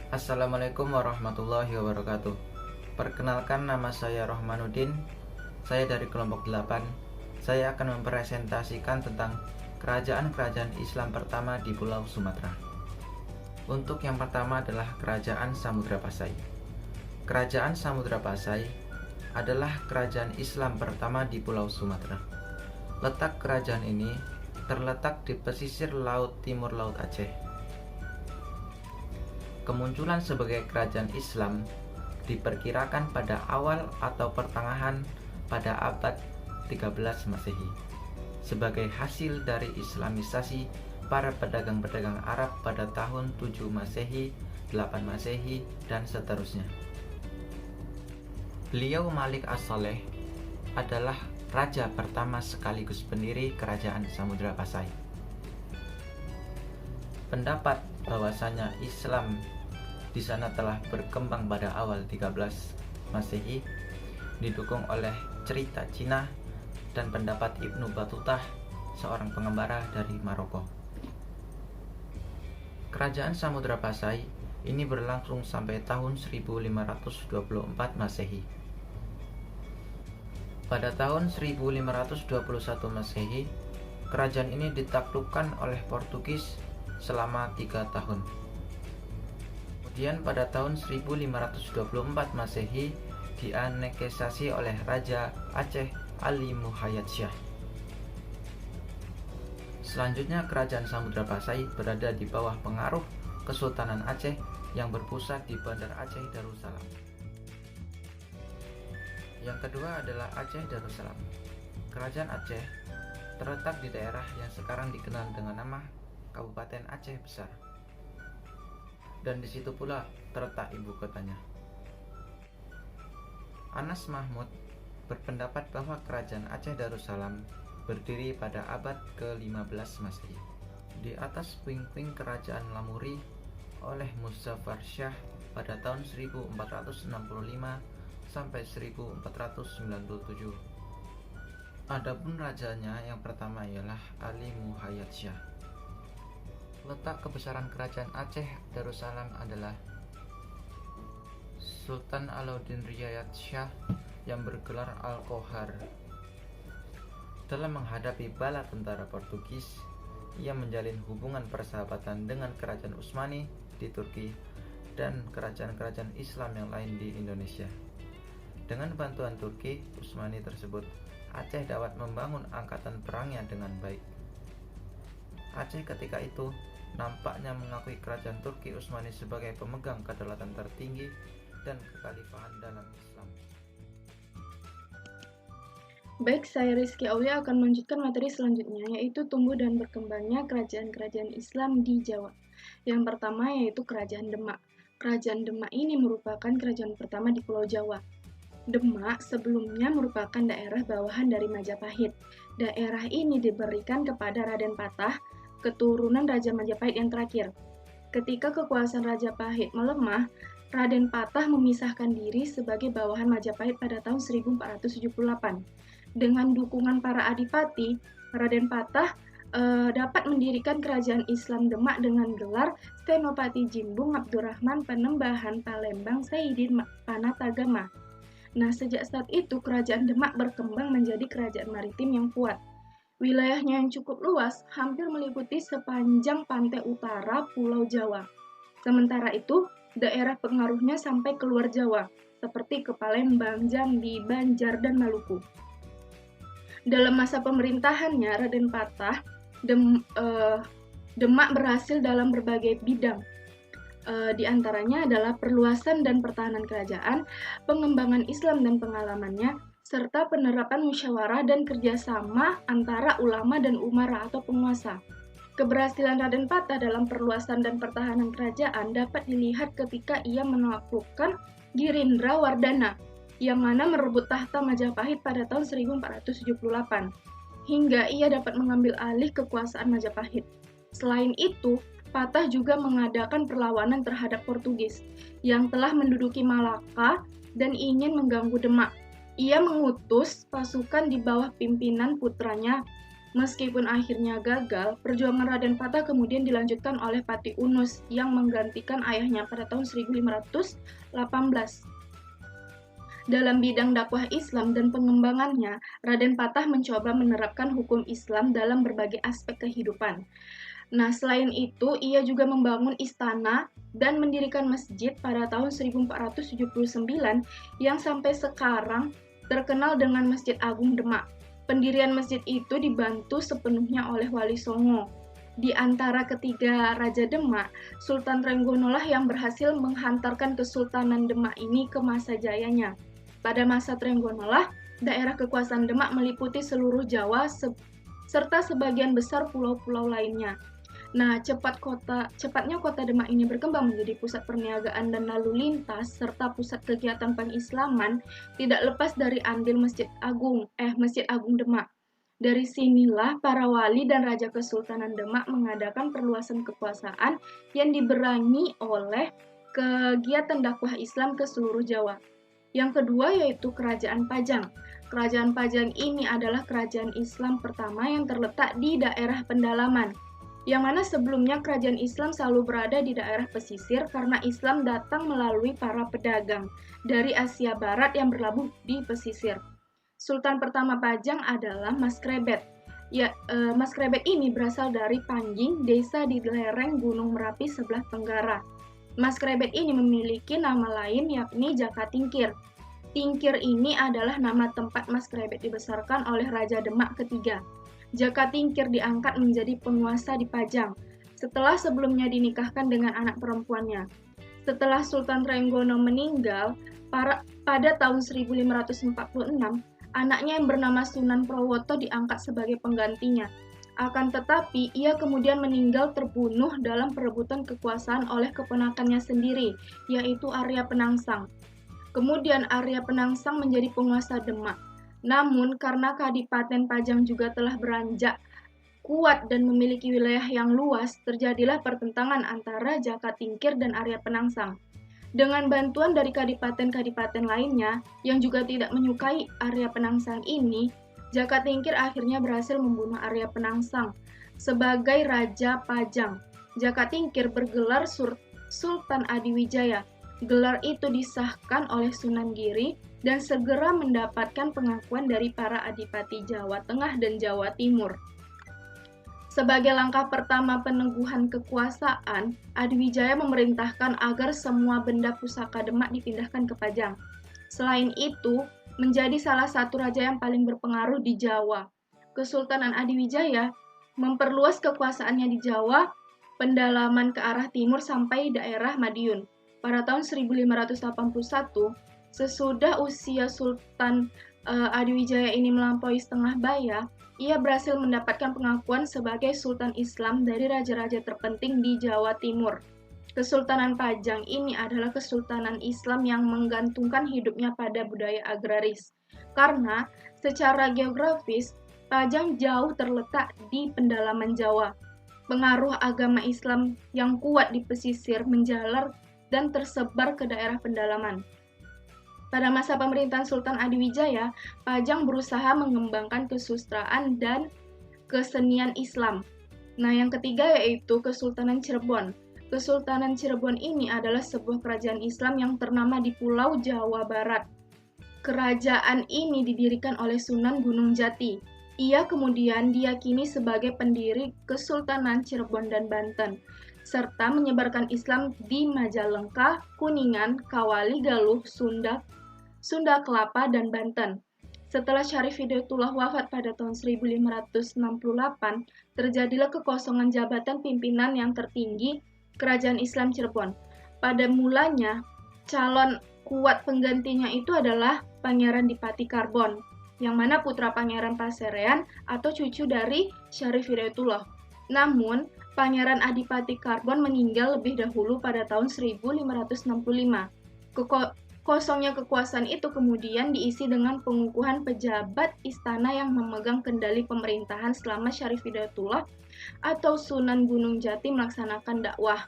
Assalamualaikum warahmatullahi wabarakatuh. Perkenalkan, nama saya Rohmanuddin. Saya dari kelompok 8. Saya akan mempresentasikan tentang kerajaan-kerajaan Islam pertama di Pulau Sumatera. Untuk yang pertama adalah Kerajaan Samudra Pasai. Kerajaan Samudra Pasai adalah kerajaan Islam pertama di Pulau Sumatera. Letak kerajaan ini terletak di pesisir laut timur Laut Aceh. Kemunculan sebagai kerajaan Islam diperkirakan pada awal atau pertengahan pada abad 13 Masehi sebagai hasil dari Islamisasi para pedagang-pedagang Arab pada tahun 7 Masehi, 8 Masehi, dan seterusnya. Beliau Malik As-Saleh adalah raja pertama sekaligus pendiri kerajaan Samudra Pasai. Pendapat bahwasanya Islam di sana telah berkembang pada awal 13 Masehi didukung oleh cerita Cina dan pendapat Ibnu Batutah, seorang pengembara dari Maroko. Kerajaan Samudra Pasai ini berlangsung sampai tahun 1524 Masehi. Pada tahun 1521 Masehi, kerajaan ini ditaklukkan oleh Portugis selama 3 tahun. Kemudian pada tahun 1524 Masehi dianeksasi oleh Raja Aceh Ali Muhayyad Shah. Selanjutnya kerajaan Samudra Pasai berada di bawah pengaruh Kesultanan Aceh yang berpusat di Bandar Aceh Darussalam. Yang kedua adalah Aceh Darussalam. Kerajaan Aceh terletak di daerah yang sekarang dikenal dengan nama Kabupaten Aceh Besar. Dan di situ pula terletak ibu kotanya. Anas Mahmud berpendapat bahwa kerajaan Aceh Darussalam berdiri pada abad ke-15 Masehi. Di atas puing-puing kerajaan Lamuri oleh Muzaffar Shah pada tahun 1465 sampai 1497. Adapun rajanya yang pertama ialah Ali Muhayyad Shah. Letak kebesaran kerajaan Aceh Darussalam adalah Sultan Alauddin Riayat Shah yang bergelar Al-Qohar. Dalam menghadapi bala tentara Portugis, ia menjalin hubungan persahabatan dengan kerajaan Utsmani di Turki dan kerajaan-kerajaan Islam yang lain di Indonesia. Dengan bantuan Turki Utsmani tersebut, Aceh dapat membangun angkatan perangnya dengan baik. Aceh ketika itu nampaknya mengakui kerajaan Turki Utsmani sebagai pemegang kedaulatan tertinggi dan kekhalifahan dalam Islam. Baik, saya Rizky Aulia akan melanjutkan materi selanjutnya, yaitu tumbuh dan berkembangnya kerajaan-kerajaan Islam di Jawa. Yang pertama yaitu Kerajaan Demak. Kerajaan Demak ini merupakan kerajaan pertama di Pulau Jawa. Demak sebelumnya merupakan daerah bawahan dari Majapahit. Daerah ini diberikan kepada Raden Patah, keturunan Raja Majapahit yang terakhir. Ketika kekuasaan Majapahit melemah, Raden Patah memisahkan diri sebagai bawahan Majapahit pada tahun 1478. Dengan dukungan para adipati, Raden Patah dapat mendirikan kerajaan Islam Demak dengan gelar Senopati Jimbung Abdurrahman Panembahan Palembang Sayyidin Panatagama. Nah, sejak saat itu kerajaan Demak berkembang menjadi kerajaan maritim yang kuat. Wilayahnya yang cukup luas, hampir meliputi sepanjang pantai utara Pulau Jawa. Sementara itu, daerah pengaruhnya sampai ke luar Jawa, seperti ke Palembang, Jambi, Banjar, dan Maluku. Dalam masa pemerintahannya, Raden Patah, Demak berhasil dalam berbagai bidang. Di antaranya adalah perluasan dan pertahanan kerajaan, pengembangan Islam dan pengalamannya, serta penerapan musyawarah dan kerjasama antara ulama dan umara atau penguasa. Keberhasilan Raden Patah dalam perluasan dan pertahanan kerajaan dapat dilihat ketika ia menaklukkan Girindra Wardana, yang mana merebut tahta Majapahit pada tahun 1478, hingga ia dapat mengambil alih kekuasaan Majapahit. Selain itu, Patah juga mengadakan perlawanan terhadap Portugis, yang telah menduduki Malaka dan ingin mengganggu Demak. Ia mengutus pasukan di bawah pimpinan putranya Meskipun akhirnya gagal, perjuangan Raden Patah kemudian dilanjutkan oleh Pati Unus yang menggantikan ayahnya pada tahun 1518. Dalam bidang dakwah Islam dan pengembangannya, Raden Patah mencoba menerapkan hukum Islam dalam berbagai aspek kehidupan. Nah, selain itu, ia juga membangun istana dan mendirikan masjid pada tahun 1479 yang sampai sekarang terkenal dengan Masjid Agung Demak. Pendirian masjid itu dibantu sepenuhnya oleh Wali Songo. Di antara ketiga Raja Demak, Sultan Trenggono lah yang berhasil menghantarkan Kesultanan Demak ini ke masa jayanya. Pada masa Trenggono lah, daerah kekuasaan Demak meliputi seluruh Jawa serta sebagian besar pulau-pulau lainnya. Nah, cepatnya kota Demak ini berkembang menjadi pusat perniagaan dan lalu lintas serta pusat kegiatan pengislaman tidak lepas dari andil Masjid Agung Demak. Dari sinilah para wali dan raja Kesultanan Demak mengadakan perluasan kekuasaan yang diberangi oleh kegiatan dakwah Islam ke seluruh Jawa. Yang kedua yaitu Kerajaan Pajang. Kerajaan Pajang ini adalah kerajaan Islam pertama yang terletak di daerah pendalaman, yang mana sebelumnya kerajaan Islam selalu berada di daerah pesisir karena Islam datang melalui para pedagang dari Asia Barat yang berlabuh di pesisir. Sultan pertama Pajang adalah Mas Krebet. Mas Krebet ini berasal dari Panjing, desa di lereng Gunung Merapi sebelah tenggara. Mas Krebet ini memiliki nama lain yakni Jaka Tingkir. Tingkir ini adalah nama tempat Mas Krebet dibesarkan oleh Raja Demak ketiga. Jaka Tingkir diangkat menjadi penguasa di Pajang, setelah sebelumnya dinikahkan dengan anak perempuannya. Setelah Sultan Trenggono meninggal, pada tahun 1546, anaknya yang bernama Sunan Prowoto diangkat sebagai penggantinya. Akan tetapi, ia kemudian meninggal terbunuh dalam perebutan kekuasaan oleh keponakannya sendiri, yaitu Arya Penangsang. Kemudian Arya Penangsang menjadi penguasa Demak. Namun, karena Kadipaten Pajang juga telah beranjak kuat dan memiliki wilayah yang luas, terjadilah pertentangan antara Jaka Tingkir dan Arya Penangsang. Dengan bantuan dari kadipaten-kadipaten lainnya yang juga tidak menyukai Arya Penangsang ini, Jaka Tingkir akhirnya berhasil membunuh Arya Penangsang sebagai Raja Pajang. Jaka Tingkir bergelar Sultan Adiwijaya. Gelar itu disahkan oleh Sunan Giri dan segera mendapatkan pengakuan dari para adipati Jawa Tengah dan Jawa Timur. Sebagai langkah pertama peneguhan kekuasaan, Adiwijaya memerintahkan agar semua benda pusaka Demak dipindahkan ke Pajang. Selain itu, menjadi salah satu raja yang paling berpengaruh di Jawa. Kesultanan Adiwijaya memperluas kekuasaannya di Jawa, pendalaman ke arah timur sampai daerah Madiun. Pada tahun 1581, sesudah usia Sultan Adiwijaya ini melampaui setengah baya, ia berhasil mendapatkan pengakuan sebagai Sultan Islam dari raja-raja terpenting di Jawa Timur. Kesultanan Pajang ini adalah kesultanan Islam yang menggantungkan hidupnya pada budaya agraris. Karena secara geografis, Pajang jauh terletak di pendalaman Jawa. Pengaruh agama Islam yang kuat di pesisir menjalar dan tersebar ke daerah pendalaman. Pada masa pemerintahan Sultan Adiwijaya, Pajang berusaha mengembangkan kesusastraan dan kesenian Islam. Nah, yang ketiga yaitu Kesultanan Cirebon. Kesultanan Cirebon ini adalah sebuah kerajaan Islam yang ternama di Pulau Jawa Barat. Kerajaan ini didirikan oleh Sunan Gunung Jati. Ia kemudian diyakini sebagai pendiri Kesultanan Cirebon dan Banten, serta menyebarkan Islam di Majalengka, Kuningan, Kawali Galuh, Sunda Kelapa, dan Banten. Setelah Syarif Hidayatullah wafat pada tahun 1568, terjadilah kekosongan jabatan pimpinan yang tertinggi Kerajaan Islam Cirebon. Pada mulanya, calon kuat penggantinya itu adalah Pangeran Dipati Karbon, yang mana putra Pangeran Paserean atau cucu dari Syarif Hidayatullah. Namun, Pangeran Adipati Karbon meninggal lebih dahulu pada tahun 1565. Kosongnya kekuasaan itu kemudian diisi dengan pengukuhan pejabat istana yang memegang kendali pemerintahan selama Syarif Hidayatullah atau Sunan Gunung Jati melaksanakan dakwah.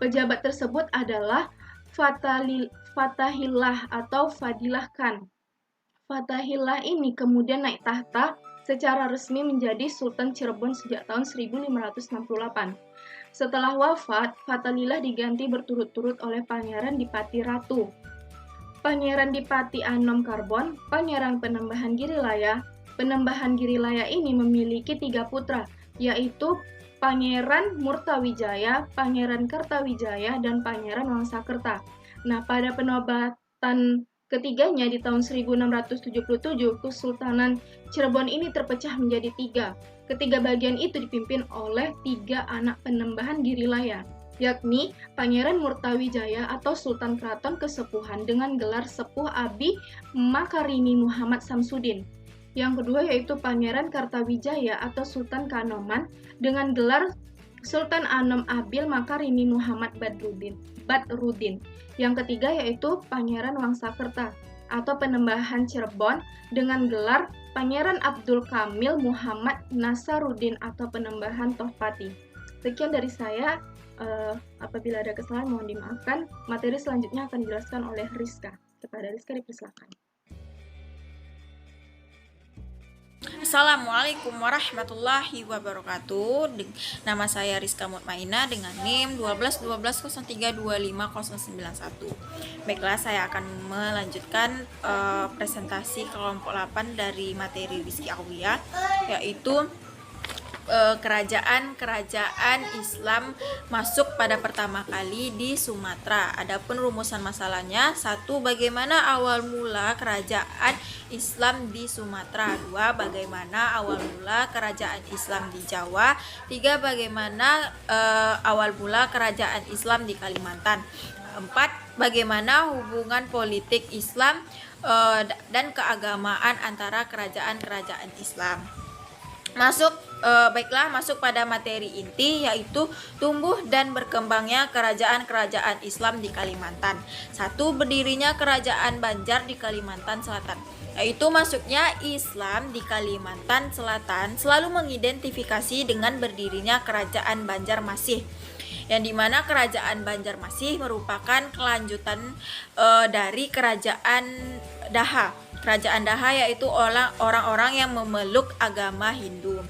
Pejabat tersebut adalah Fatahillah atau Fadilah Khan. Fatahillah ini kemudian naik tahta secara resmi menjadi Sultan Cirebon sejak tahun 1568. Setelah wafat, Fathulillah diganti berturut-turut oleh Pangeran Dipati Ratu, Pangeran Dipati Anom Karbon, Pangeran Penembahan Girilaya. Penembahan Girilaya ini memiliki 3 putra, yaitu Pangeran Murtawijaya, Pangeran Kertawijaya, dan Pangeran Wangsakerta. Nah, pada penobatan ketiganya di tahun 1677, Kesultanan Cirebon ini terpecah menjadi 3. Ketiga bagian itu dipimpin oleh 3 anak penembahan Girilaya, yakni Pangeran Murtawijaya atau Sultan Keraton Kesepuhan dengan gelar Sepuh Abi Makarimi Muhammad Samsudin. Yang kedua yaitu Pangeran Kartawijaya atau Sultan Kanoman dengan gelar Sultan Anom Abil Makarimi Muhammad Badrudin. Yang ketiga yaitu Pangeran Wangsakerta atau Penembahan Cirebon dengan gelar Pangeran Abdul Kamil Muhammad Nasaruddin atau Penembahan Tohpati. Sekian dari saya. Apabila ada kesalahan mohon dimaafkan. Materi selanjutnya akan dijelaskan oleh Rizka. Kepada Rizka dipersilakan. Assalamualaikum warahmatullahi wabarakatuh. Nama saya Rizka Mutmainah dengan NIM 1212032591. Baiklah, saya akan melanjutkan presentasi kelompok 8 dari materi Rizki Awiyah, yaitu kerajaan-kerajaan Islam masuk pada pertama kali di Sumatera. Adapun rumusan masalahnya: 1. Bagaimana awal mula kerajaan Islam di Sumatera? 2. Bagaimana awal mula kerajaan Islam di Jawa? 3. Bagaimana awal mula kerajaan Islam di Kalimantan? 4. Bagaimana hubungan politik Islam dan keagamaan antara kerajaan-kerajaan Islam? Masuk pada materi inti, yaitu tumbuh dan berkembangnya kerajaan-kerajaan Islam di Kalimantan. 1. Berdirinya kerajaan Banjar di Kalimantan Selatan, yaitu masuknya Islam di Kalimantan Selatan selalu mengidentifikasi dengan berdirinya kerajaan Banjarmasin, yang dimana kerajaan Banjarmasin merupakan kelanjutan dari kerajaan Daha. Kerajaan Daha yaitu orang-orang yang memeluk agama Hindu.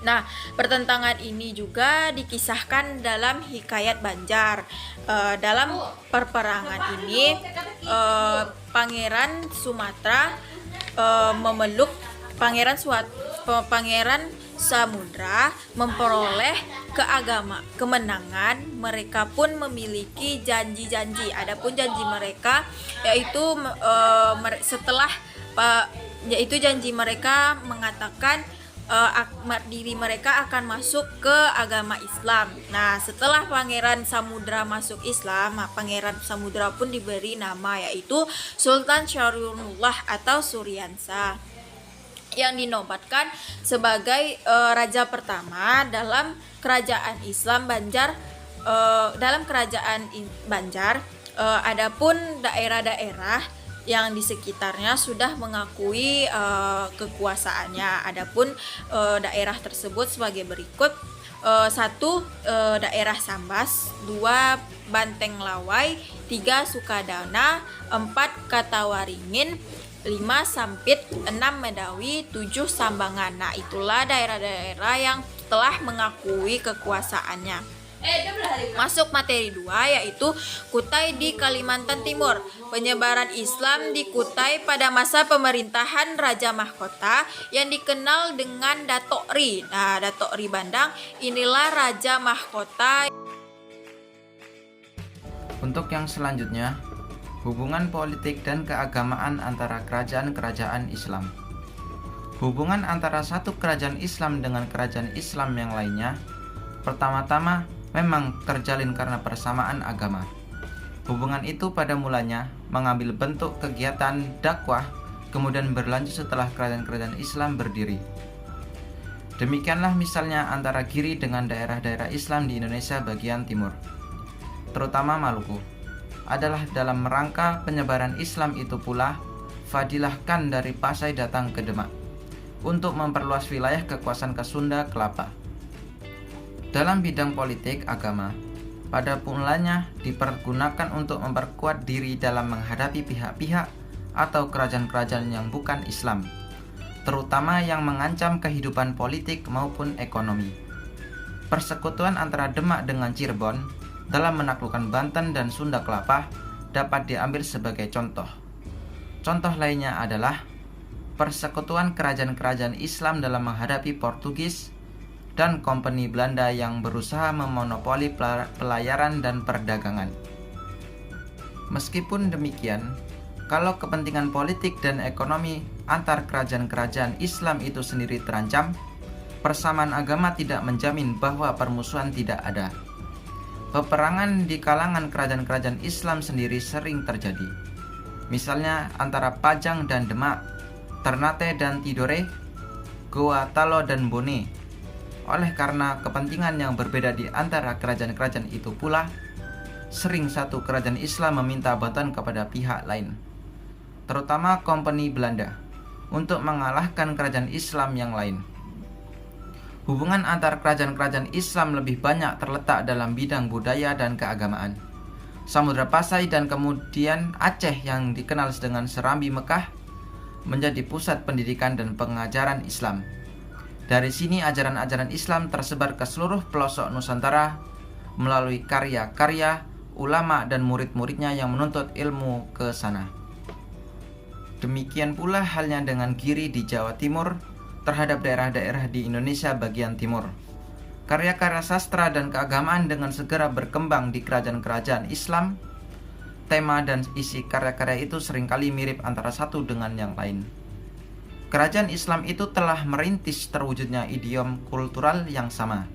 Nah, pertentangan ini juga dikisahkan dalam Hikayat Banjar. Dalam perperangan ini, Pangeran Sumatera memeluk Pangeran Samudra memperoleh kemenangan. Mereka pun memiliki janji-janji. Adapun janji mereka yaitu janji mereka mengatakan diri mereka akan masuk ke agama Islam. Nah, setelah Pangeran Samudra masuk Islam, Pangeran Samudra pun diberi nama yaitu Sultan Syarunullah atau Suryansa, yang dinobatkan sebagai raja pertama dalam kerajaan Islam Banjar. Dalam kerajaan Banjar, adapun daerah-daerah yang di sekitarnya sudah mengakui kekuasaannya. Adapun daerah tersebut sebagai berikut: 1. Daerah Sambas, 2. Banteng Lawai, 3. Sukadana, 4. Katawaringin, 5. Sampit, 6. Medawi, 7. Sambangan. Nah, itulah daerah-daerah yang telah mengakui kekuasaannya. Masuk materi 2, yaitu Kutai di Kalimantan Timur. Penyebaran Islam di Kutai pada masa pemerintahan Raja Mahkota yang dikenal dengan Datuk Ri. Nah, Datuk Ri Bandang inilah Raja Mahkota. Untuk yang selanjutnya, hubungan politik dan keagamaan antara kerajaan-kerajaan Islam. Hubungan antara satu kerajaan Islam dengan kerajaan Islam yang lainnya pertama-tama memang terjalin karena persamaan agama. Hubungan itu pada mulanya mengambil bentuk kegiatan dakwah, kemudian berlanjut setelah kerajaan-kerajaan Islam berdiri. Demikianlah misalnya antara Giri dengan daerah-daerah Islam di Indonesia bagian timur, terutama Maluku. Adalah dalam rangka penyebaran Islam itu pula Fadilah Khan dari Pasai datang ke Demak untuk memperluas wilayah kekuasaan ke Sunda Kelapa. Dalam bidang politik agama, pada mulanya dipergunakan untuk memperkuat diri dalam menghadapi pihak-pihak atau kerajaan-kerajaan yang bukan Islam. terutama yang mengancam kehidupan politik maupun ekonomi. Persekutuan antara Demak dengan Cirebon dalam menaklukkan Banten dan Sunda Kelapa dapat diambil sebagai contoh. Contoh lainnya adalah persekutuan kerajaan-kerajaan Islam dalam menghadapi Portugis dan Kompeni Belanda yang berusaha memonopoli pelayaran dan perdagangan. Meskipun demikian, kalau kepentingan politik dan ekonomi antar kerajaan-kerajaan Islam itu sendiri terancam, persamaan agama tidak menjamin bahwa permusuhan tidak ada. Peperangan di kalangan kerajaan-kerajaan Islam sendiri sering terjadi. Misalnya antara Pajang dan Demak, Ternate dan Tidore, Goa Talo dan Bone. Oleh karena kepentingan yang berbeda di antara kerajaan-kerajaan itu pula, sering satu kerajaan Islam meminta bantuan kepada pihak lain, terutama Kompeni Belanda, untuk mengalahkan kerajaan Islam yang lain. Hubungan antar kerajaan-kerajaan Islam lebih banyak terletak dalam bidang budaya dan keagamaan. Samudra Pasai dan kemudian Aceh yang dikenal dengan Serambi Mekah menjadi pusat pendidikan dan pengajaran Islam. Dari sini ajaran-ajaran Islam tersebar ke seluruh pelosok Nusantara melalui karya-karya ulama dan murid-muridnya yang menuntut ilmu ke sana. Demikian pula halnya dengan Giri di Jawa Timur terhadap daerah-daerah di Indonesia bagian timur. Karya-karya sastra dan keagamaan dengan segera berkembang di kerajaan-kerajaan Islam. Tema dan isi karya-karya itu seringkali mirip antara satu dengan yang lain. Kerajaan Islam itu telah merintis terwujudnya idiom kultural yang sama,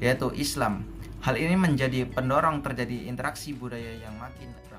yaitu Islam. Hal ini menjadi pendorong terjadi interaksi budaya yang makin erat.